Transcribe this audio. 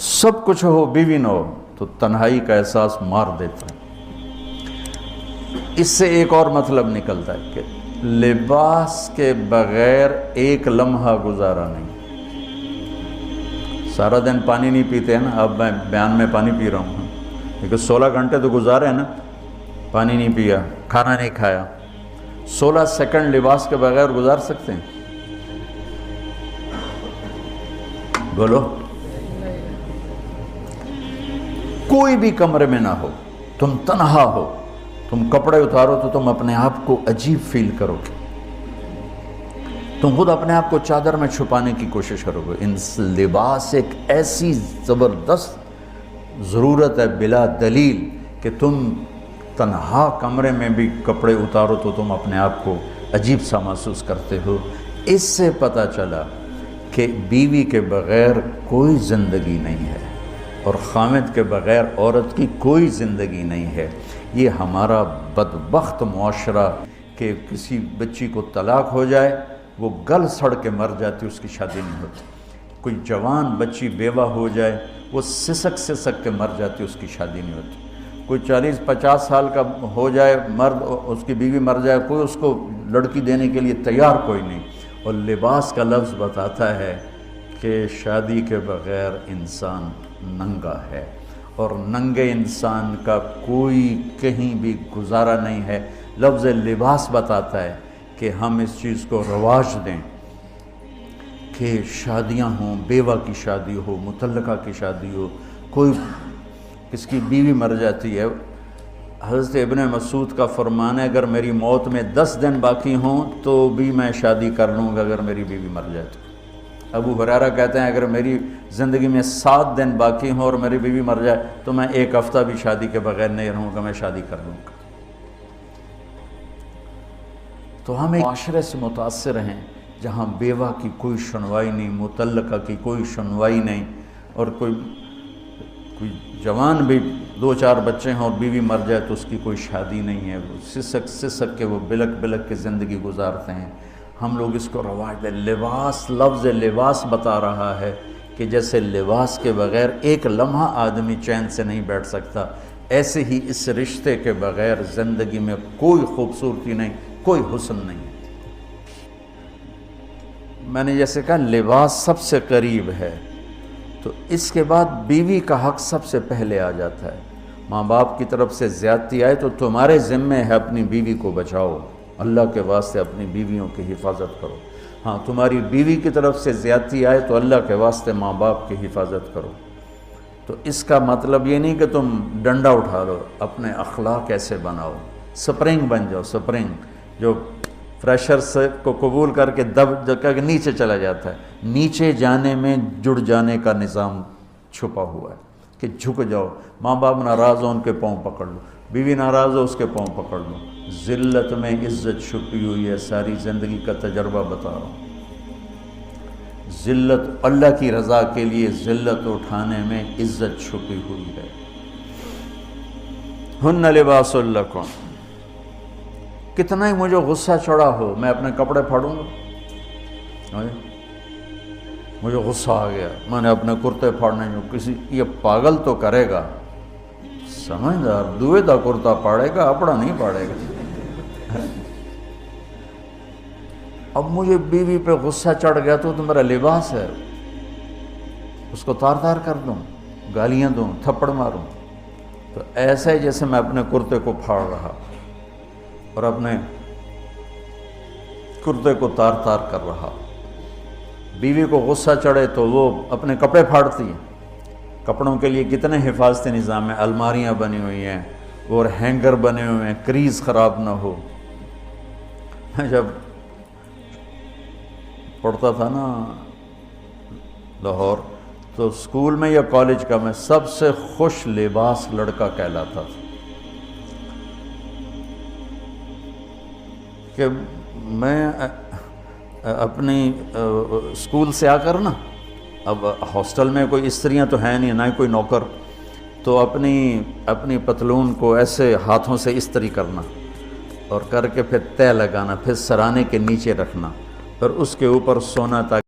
سب کچھ ہو بیوی نہ ہو تو تنہائی کا احساس مار دیتا ہے۔ اس سے ایک اور مطلب نکلتا ہے کہ لباس کے بغیر ایک لمحہ گزارا نہیں۔ سارا دن پانی نہیں پیتے ہیں نا، اب میں بیان میں پانی پی رہا ہوں، لیکن 16 گھنٹے تو گزارے ہیں نا، پانی نہیں پیا، کھانا نہیں کھایا، 16 سیکنڈ لباس کے بغیر گزار سکتے ہیں؟ بولو۔ کوئی بھی کمرے میں نہ ہو، تم تنہا ہو، تم کپڑے اتارو تو تم اپنے آپ کو عجیب فیل کرو گے، تم خود اپنے آپ کو چادر میں چھپانے کی کوشش کرو گے۔ ان لباس ایک ایسی زبردست ضرورت ہے بلا دلیل کہ تم تنہا کمرے میں بھی کپڑے اتارو تو تم اپنے آپ کو عجیب سا محسوس کرتے ہو۔ اس سے پتہ چلا کہ بیوی کے بغیر کوئی زندگی نہیں ہے اور خامد کے بغیر عورت کی کوئی زندگی نہیں ہے۔ یہ ہمارا بدبخت معاشرہ کہ کسی بچی کو طلاق ہو جائے، وہ گل سڑ کے مر جاتی، اس کی شادی نہیں ہوتی۔ کوئی جوان بچی بیوہ ہو جائے، وہ سسک کے مر جاتی، اس کی شادی نہیں ہوتی۔ کوئی 40-50 سال کا ہو جائے مرد، اس کی بیوی مر جائے، کوئی اس کو لڑکی دینے کے لیے تیار کوئی نہیں۔ اور لباس کا لفظ بتاتا ہے کہ شادی کے بغیر انسان ننگا ہے، اور ننگے انسان کا کوئی کہیں بھی گزارا نہیں ہے۔ لفظ لباس بتاتا ہے کہ ہم اس چیز کو رواج دیں کہ شادیاں ہوں، بیوہ کی شادی ہو، مطلقہ کی شادی ہو، کوئی کس کی بیوی مر جاتی ہے۔ حضرت ابن مسعود کا فرمان ہے اگر میری موت میں 10 دن باقی ہوں تو بھی میں شادی کر لوں گا اگر میری بیوی مر جائے تو۔ ابو ہریرہ کہتے ہیں اگر میری زندگی میں 7 دن باقی ہوں اور میری بیوی مر جائے تو میں 1 ہفتہ بھی شادی کے بغیر نہیں رہوں گا، میں شادی کر لوں گا۔ تو ہم ایک معاشرے سے متاثر ہیں جہاں بیوہ کی کوئی سنوائی نہیں، مطلقہ کی کوئی سنوائی نہیں، اور کوئی جوان بھی 2-4 بچے ہیں اور بیوی مر جائے تو اس کی کوئی شادی نہیں ہے، وہ سسک کے وہ بلک کے زندگی گزارتے ہیں۔ ہم لوگ اس کو رواج دیں۔ لباس، لفظ لباس بتا رہا ہے کہ جیسے لباس کے بغیر ایک لمحہ آدمی چین سے نہیں بیٹھ سکتا، ایسے ہی اس رشتے کے بغیر زندگی میں کوئی خوبصورتی نہیں، کوئی حسن نہیں۔ میں نے جیسے کہا لباس سب سے قریب ہے، تو اس کے بعد بیوی کا حق سب سے پہلے آ جاتا ہے۔ ماں باپ کی طرف سے زیادتی آئے تو تمہارے ذمہ ہے اپنی بیوی کو بچاؤ، اللہ کے واسطے اپنی بیویوں کی حفاظت کرو۔ ہاں تمہاری بیوی کی طرف سے زیادتی آئے تو اللہ کے واسطے ماں باپ کی حفاظت کرو۔ تو اس کا مطلب یہ نہیں کہ تم ڈنڈا اٹھا لو، اپنے اخلاق ایسے بناؤ، سپرنگ بن جاؤ، سپرنگ جو فریشر سے کو قبول کر کے دب کے نیچے چلا جاتا ہے۔ نیچے جانے میں جڑ جانے کا نظام چھپا ہوا ہے کہ جھک جاؤ، ماں باپ ناراض ہو ان کے پاؤں پکڑ لو، بیوی ناراض ہو اس کے پاؤں پکڑ لو۔ ذلت میں عزت چھپی ہوئی ہے، ساری زندگی کا تجربہ بتا رہا ہوں۔ ذلت، اللہ کی رضا کے لیے ذلت اٹھانے میں عزت چھپی ہوئی ہے۔ ہن لباس لکم، کتنا ہی مجھے غصہ چڑھا ہو میں اپنے کپڑے پھاڑوں گا، مجھے غصہ آ گیا میں نے اپنے کرتے پھاڑنے جو کسی یہ پاگل تو کرے گا، سمجھدار دوئے دا کرتا پاڑے گا، اپنا نہیں پاڑے گا۔ اب مجھے بیوی پہ غصہ چڑھ گیا تو میرا لباس ہے، اس کو تار کر دوں، گالیاں دوں، تھپڑ ماروں، تو ایسے جیسے میں اپنے کرتے کو پھاڑ رہا اور اپنے کرتے کو تار کر رہا۔ بیوی کو غصہ چڑھے تو وہ اپنے کپڑے پھاڑتی ہے۔ کپڑوں کے لیے کتنے حفاظتی نظام ہیں، الماریاں بنی ہوئی ہیں اور ہینگر بنے ہوئے ہیں، کریز خراب نہ ہو۔ میں جب پڑھتا تھا نا لاہور، تو اسکول میں یا کالج کا میں سب سے خوش لباس لڑکا کہلاتا تھا کہ میں اپنی اسکول سے آ کر نا، اب ہاسٹل میں کوئی استریاں تو ہیں نہیں، نہ ہی کوئی نوکر، تو اپنی پتلون کو ایسے ہاتھوں سے استری کرنا اور کر کے پھر تہ لگانا، پھر سرانے کے نیچے رکھنا، پھر اس کے اوپر سونا تاکہ